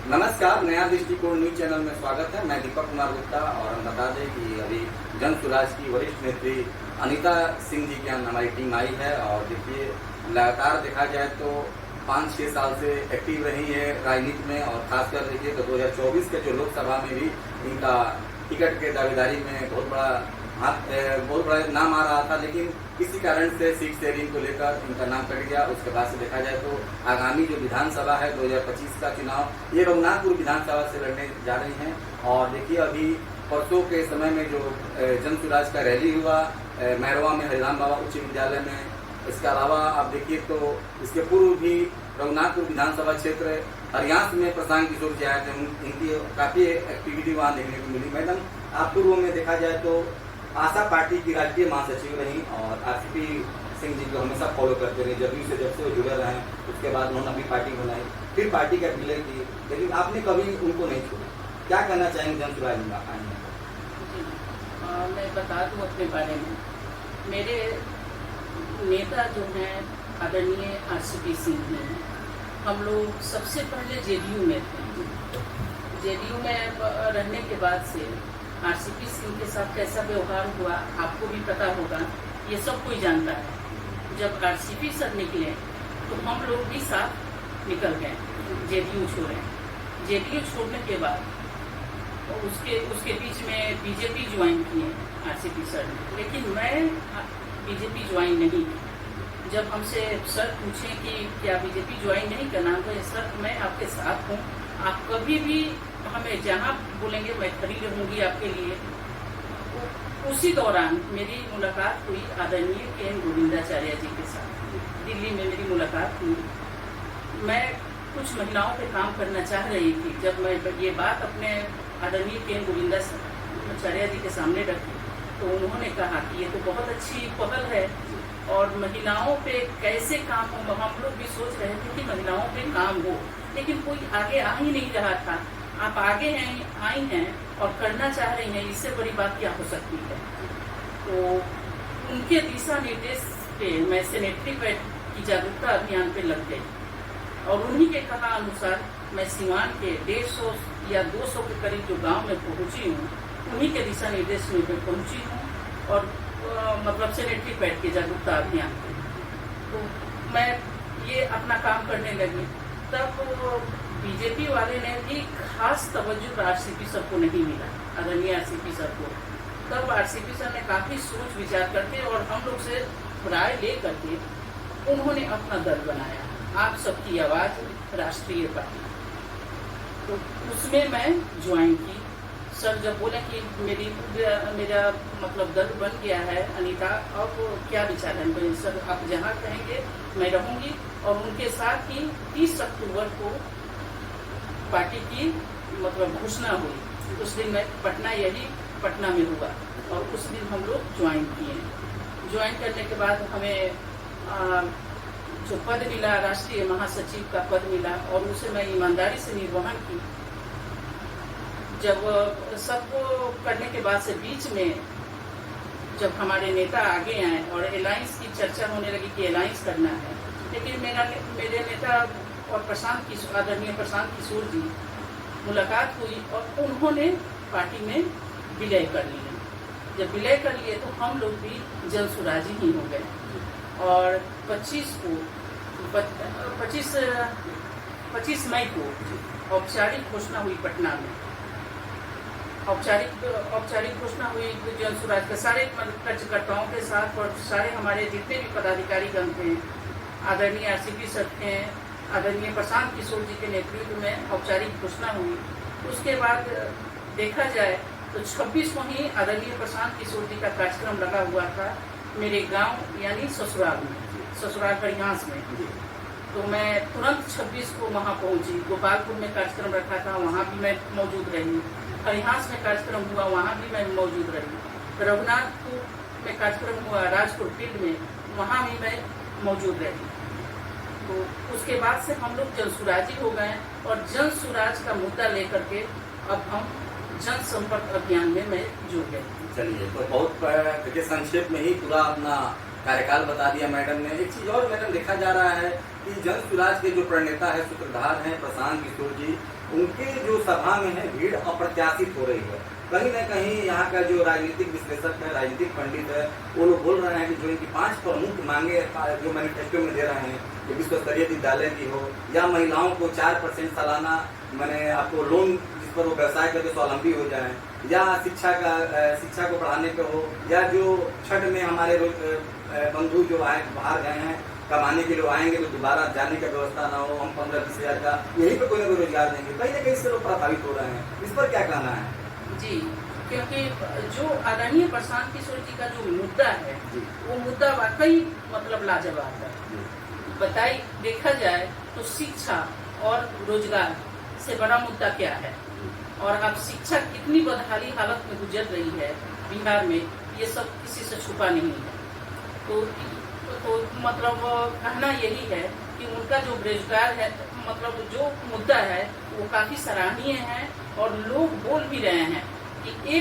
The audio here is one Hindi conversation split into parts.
नमस्कार, नया दृष्टिकोण न्यूज चैनल में स्वागत है। मैं दीपक कुमार गुप्ता और हम बता दें कि अभी जन सुराज की वरिष्ठ नेत्री अनीता सिंह जी की हमारी टीम आई है। और देखिए, लगातार देखा जाए तो 5-6 साल से एक्टिव रही है राजनीति में। और खासकर देखिए तो 2024 के जो लोकसभा में भी इनका टिकट के दावेदारी में बहुत बड़ा नाम आ रहा था, लेकिन किसी कारण से सीट शेयरिंग को लेकर इनका नाम कट गया। उसके बाद से देखा जाए तो आगामी जो विधानसभा है 2025 का चुनाव, ये रघुनाथपुर विधानसभा से लड़ने जा रही हैं। और देखिए, अभी परसों के समय में जो जन सुराज का रैली हुआ मैरवा में हरिराम बाबा उच्च विद्यालय में, इसके अलावा आप देखिए तो इसके पूर्व भी रघुनाथपुर विधानसभा क्षेत्र हरियाणा में प्रशांत किशोर जी आए थे। इनकी काफी एक्टिविटी वहाँ देखने को मिली। मैडम, आप पूर्व में देखा जाए तो आशा पार्टी की राष्ट्रीय महासचिव रही और आरसीपी सिंह जी को हमेशा फॉलो करते रहे। जब से वो जुड़े रहे, उसके बाद उन्होंने अपनी पार्टी बनाई, फिर पार्टी का विलय की, लेकिन आपने कभी उनको नहीं छोड़ा। क्या कहना चाहेंगे जन सुराज में आने? मैं बता दूं अपने बारे में। मेरे नेता जो हैं आदरणीय आरसीपी सिंह हैं। हम लोग सबसे पहले जेडीयू में थे। जेडीयू में रहने के बाद से आरसीपी सिंह के साथ कैसा व्यवहार हुआ आपको भी पता होगा, ये सब कोई जानता है। जब आरसीपी सर निकले तो हम लोग भी साथ निकल गए, जेडीयू छोड़े। जेडीयू छोड़ने के बाद उसके बीच में बीजेपी ज्वाइन किए आरसीपी सर ने, लेकिन मैं बीजेपी ज्वाइन नहीं की। जब हमसे सर पूछे कि क्या बीजेपी ज्वाइन नहीं करना, तो सर मैं आपके साथ हूँ, आप कभी भी हमें जहाँ बोलेंगे मैं खड़ी रहूँगी आपके लिए। उसी दौरान मेरी मुलाकात हुई आदरणीय के गोविंदाचार्य जी के साथ। दिल्ली में मेरी मुलाकात हुई। मैं कुछ महिलाओं पे काम करना चाह रही थी। जब मैं ये बात अपने आदरणीय के गोविंदाचार्य जी के सामने रखी तो उन्होंने कहा कि ये तो बहुत अच्छी पहल है और महिलाओं पे कैसे काम हो। हम लोग भी सोच रहे थे कि महिलाओं पे काम हो, लेकिन कोई आगे आ ही नहीं रहा था। आप आगे हैं, आई हैं और करना चाह रही हैं, इससे बड़ी बात क्या हो सकती है। तो उनके दिशा निर्देश पे मैं सेनेटरी पैड की जागरूकता अभियान पे लग गई और उन्हीं के कहा अनुसार मैं सीवान के 150 या 200 के करीब जो गांव में पहुंची हूँ, उन्हीं के दिशा निर्देश में मैं पहुंची हूँ और मतलब सेनेटरी पैड के जागरूकता अभियान पे। तो मैं ये अपना काम करने लगी। तब बीजेपी वाले ने भी खास तवज्जो आरसीपी सर को नहीं मिला, आदरणीय आरसीपी सर को। तब आरसीपी सर ने काफी सोच विचार करके और हम लोग से राय ले करके उन्होंने अपना दल बनाया, आप सबकी आवाज राष्ट्रीय पार्टी। तो उसमें मैं ज्वाइन की। सर जब बोले कि मेरा मतलब दल बन गया है अनीता, अब क्या विचार है? सर आप जहाँ कहेंगे मैं रहूंगी। और उनके साथ ही 30 अक्टूबर को पार्टी की मतलब घोषणा हुई। उस दिन मैं पटना में हुआ और उस दिन हम लोग ज्वाइन किए। ज्वाइन करने के बाद हमें जो पद मिला, राष्ट्रीय महासचिव का पद मिला और उसे मैं ईमानदारी से निर्वहन की। जब सबको करने के बाद से बीच में जब हमारे नेता आगे आए और अलायंस की चर्चा होने लगी कि अलायंस करना है, लेकिन मेरे नेता और आदरणीय प्रशांत किशोर जी मुलाकात हुई और उन्होंने पार्टी में विलय कर लिया। जब विलय कर लिए तो हम लोग भी जन सुराजी ही हो गए। और 25 मई को औपचारिक घोषणा हुई पटना में। औपचारिक घोषणा हुई जन सुराज के सारे कार्यकर्ताओं के साथ और सारे हमारे जितने भी पदाधिकारीगण थे, आदरणीय आरसीपी सर थे, आदरणीय प्रशांत किशोर जी के नेतृत्व में औपचारिक घोषणा हुई। उसके बाद देखा जाए तो 26 को ही आदरणीय प्रशांत किशोर जी का कार्यक्रम लगा हुआ था मेरे गांव यानी ससुराल हरियाणा में। तो मैं तुरंत 26 को वहाँ पहुँची। गोपालपुर में कार्यक्रम रखा था, वहाँ भी मैं मौजूद रही। हरियाणा में कार्यक्रम हुआ, वहाँ भी मैं मौजूद रही। रघुनाथपुर में कार्यक्रम हुआ, राजपुर फील्ड में, वहाँ भी मैं मौजूद रही। तो उसके बाद से हम लोग जनसुराजी हो गए और जन सुराज का मुद्दा लेकर के अब हम जनसंपर्क अभियान में मैं जुड़ गई। चलिए, तो बहुत संक्षेप में ही पूरा अपना कार्यकाल बता दिया मैडम ने। एक चीज और मैडम देखा जा रहा है कि जन सुराज के जो प्रणेता है, सूत्रधार हैं प्रशांत किशोर जी, उनके जो सभा में है भीड़ अप्रत्याशित हो रही है। कहीं न कहीं यहाँ का जो राजनीतिक विश्लेषक है, राजनीतिक पंडित है, वो लोग बोल रहे हैं कि जो इनकी 5 प्रमुख मांगे जो मैनिफेस्टो में दे रहे हैं, कि विश्व स्तरीय विद्यालय की हो, या महिलाओं को 4% सालाना मैंने आपको लोन जिस पर वो व्यवसाय करके स्वावलंबी हो जाए, या शिक्षा को बढ़ाने का हो, या जो छठ में हमारे बंधु जो आए बाहर गए हैं कमाने के लिए आएंगे तो दोबारा जाने का व्यवस्था ना हो, हम 15-20 हज़ार का यहीं पे कोई ना कोई रोजगार देंगे। कहीं ना कहीं इससे लोग प्रभावित हो रहे हैं, इस पर क्या कहना है? जी, क्योंकि जो आदरणीय प्रशांत किशोर जी का जो मुद्दा है वो मुद्दा वाकई मतलब लाजवाब है। बताइए, देखा जाए तो शिक्षा और रोजगार से बड़ा मुद्दा क्या है, और अब शिक्षा कितनी बदहाली हालत में गुजर रही है बिहार में, ये सब किसी से छुपा नहीं है। तो मतलब कहना यही है कि उनका जो रोजगार है, मतलब जो मुद्दा है वो काफी सराहनीय है, और लोग बोल भी रहे हैं कि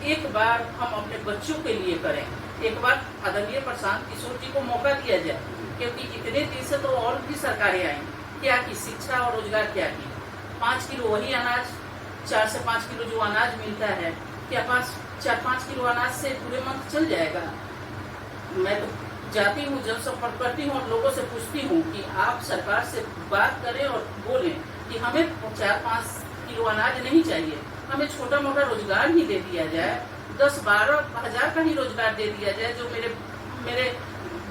एक बार हम अपने बच्चों के लिए करें, एक बार आदरणीय प्रशांत किशोर जी को मौका दिया जाए, क्योंकि इतने दिन से तो और भी सरकारें आई, क्या की शिक्षा और रोजगार क्या की, 5 किलो वही अनाज, 4 से 5 किलो जो अनाज मिलता है, क्या 4-5 किलो अनाज से पूरे मंथ चल जाएगा? मैं तो जाती हूँ, जनसंपर्क करती हूँ और लोगों से पूछती हूँ कि आप सरकार से बात करें और बोलें कि हमें 4-5 किलो अनाज नहीं चाहिए, हमें छोटा मोटा रोजगार ही दे दिया जाए, 10-12 हज़ार का ही रोजगार दे दिया जाए। जो मेरे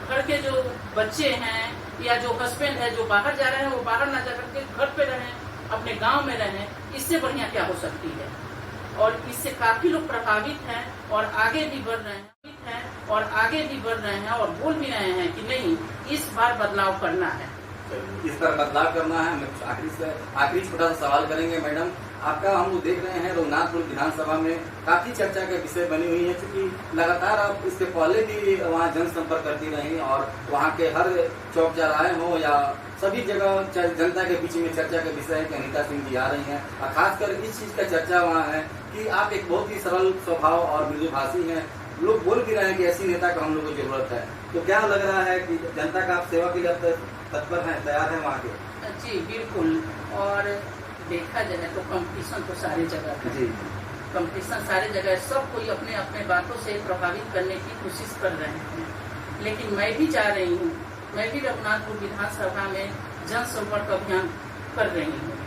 घर के जो बच्चे हैं या जो हस्बैंड है जो बाहर जा रहे हैं, वो बाहर ना जा करके घर पे रहें, अपने गांव में रहें, इससे बढ़िया क्या हो सकती है? और इससे काफी लोग प्रभावित हैं और आगे भी बढ़ रहे हैं और बोल भी रहे हैं कि नहीं, इस बार बदलाव करना है। इस पर बदलाव करना है। हम आखिरी छोटा सा सवाल करेंगे मैडम, आपका हम लोग देख रहे हैं रघुनाथपुर विधानसभा में काफी चर्चा का विषय बनी हुई है, क्योंकि लगातार आप इससे पहले भी वहाँ जनसंपर्क करती रही और वहाँ के हर चौक चौराहे हो या सभी जगह जनता के बीच में चर्चा का विषय है कि अनीता सिंह जी आ रही हैं, और खासकर इस चीज का चर्चा वहाँ है कि आप एक बहुत ही सरल स्वभाव और मृदुभाषी हैं। लोग बोल भी रहे हैं कि ऐसी नेता का हम लोग को जरूरत है, तो क्या लग रहा है कि जनता का आप सेवा के लिए तत्पर हैं, तैयार हैं वहाँ के? जी बिल्कुल, और देखा जाए तो कंपटीशन तो सारी जगह है, कंपटीशन सारी जगह, सब कोई अपने अपने बातों से प्रभावित करने की कोशिश कर रहे हैं, लेकिन मैं भी जा रही हूँ, मैं भी रघुनाथपुर विधानसभा में जनसंपर्क अभियान कर रही हूँ,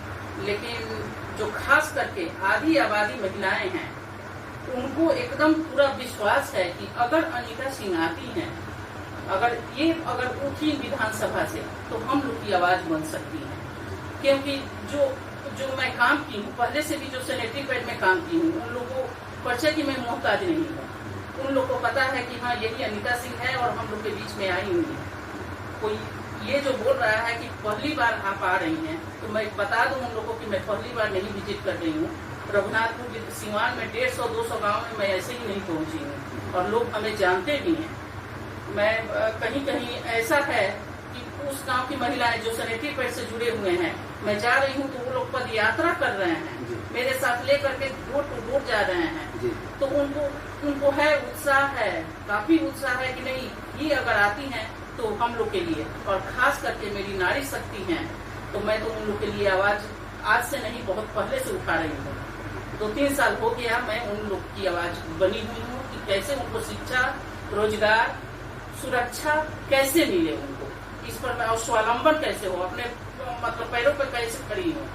लेकिन जो खास करके आधी आबादी महिलाएं हैं उनको एकदम पूरा विश्वास है कि अगर अनीता सिंह आती हैं, अगर उठी विधानसभा से तो हम लोग की आवाज बन सकती है, क्योंकि जो मैं काम की हूँ, पहले से भी जो सैनिटरी पैड में काम की हूँ, उन लोगों को परिचय की मैं मोहताज नहीं हूँ, उन लोग को पता है कि हाँ यही अनीता सिंह है और हम लोग के बीच में आई हुई है। कोई ये जो बोल रहा है कि पहली बार आप आ रही हैं, तो मैं बता दूं उन लोगों की मैं पहली बार नहीं विजिट कर रही हूँ। रघुनाथपुर सीवान में 150-200 गाँव में मैं ऐसे ही नहीं पहुँची हूँ और लोग हमें जानते भी हैं। मैं कहीं कहीं ऐसा है कि उस गांव की महिलाएं जो सैनिटरी पैड से जुड़े हुए हैं, मैं जा रही हूं तो वो लोग पद यात्रा कर रहे हैं, मेरे साथ लेकर के डोर टू डोर जा रहे हैं, तो उनको है उत्साह है, काफी उत्साह है कि नहीं ये अगर आती हैं तो हम लोग के लिए, और खास करके मेरी नारी शक्ति है, तो मैं तो उन लोग के लिए आवाज आज से नहीं बहुत पहले से उठा रही हूँ। 2-3 साल हो गया मैं उन लोग की आवाज बनी हुई हूँ कि कैसे उनको शिक्षा, रोजगार, सुरक्षा कैसे मिले उनको, इस पर मैं स्वावलंबन कैसे हो, अपने मतलब पैरों पर कैसे खड़ी हो,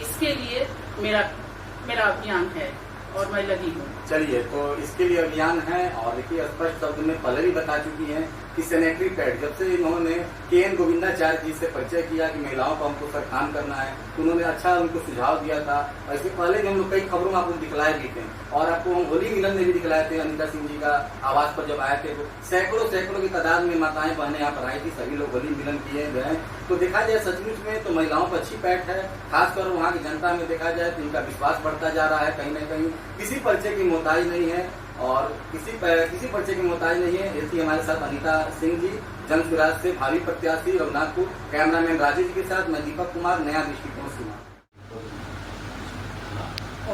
इसके लिए मेरा अभियान है और मैं लगी हूँ। चलिए, तो इसके लिए अभियान है, और देखिए स्पष्ट शब्द में पहले भी बता चुकी हैं कि सैनिटरी पैड जब से इन्होंने के.एन. गोविंदाचार्य जी से परिचय किया कि महिलाओं को हमको सर काम करना है, तो उन्होंने अच्छा उनको सुझाव दिया था। और इससे पहले भी हम लोग कई खबरों में आपको दिखलाए भी थे, और आपको हम होली मिलन में भी दिखलाए थे। अनीता सिंह जी का आवास पर जब आए थे तो सैकड़ों की तादाद में माताएं बहनें यहाँ पर आई थी, सभी लोग होली मिलन किए गए। तो देखा जाए सचमुच में तो महिलाओं पर अच्छी पैठ है, खासकर वहाँ की जनता में देखा जाए तो इनका विश्वास बढ़ता जा रहा है, कहीं न कहीं किसी परिचय की मोहताज नहीं है और किसी परिचय की मोहताज नहीं है। ऐसी हमारे साथ अनीता सिंह जी, जन स्वराज से भावी प्रत्याशी रघुनाथपुर। कैमरामैन राजेश जी के साथ मैं दीपक कुमार, नया दृष्टिकोण सीमा।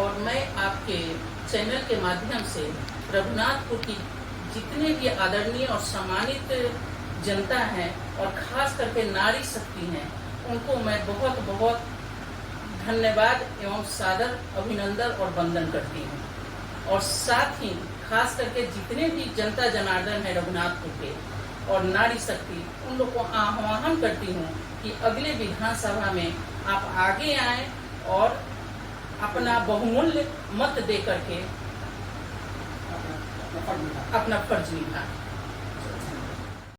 और मैं आपके चैनल के माध्यम से रघुनाथपुर की जितने भी आदरणीय और सम्मानित जनता है और खास करके नारी शक्ति हैं, उनको मैं बहुत बहुत धन्यवाद एवं सादर अभिनंदन और वंदन करती हूँ। और साथ ही खास करके जितने भी जनता जनार्दन है रघुनाथपुर के और नारी शक्ति, उन लोग को आह्वान करती हूँ कि अगले विधानसभा में आप आगे आएं और अपना बहुमूल्य मत दे करके अपना फर्ज निभाएं।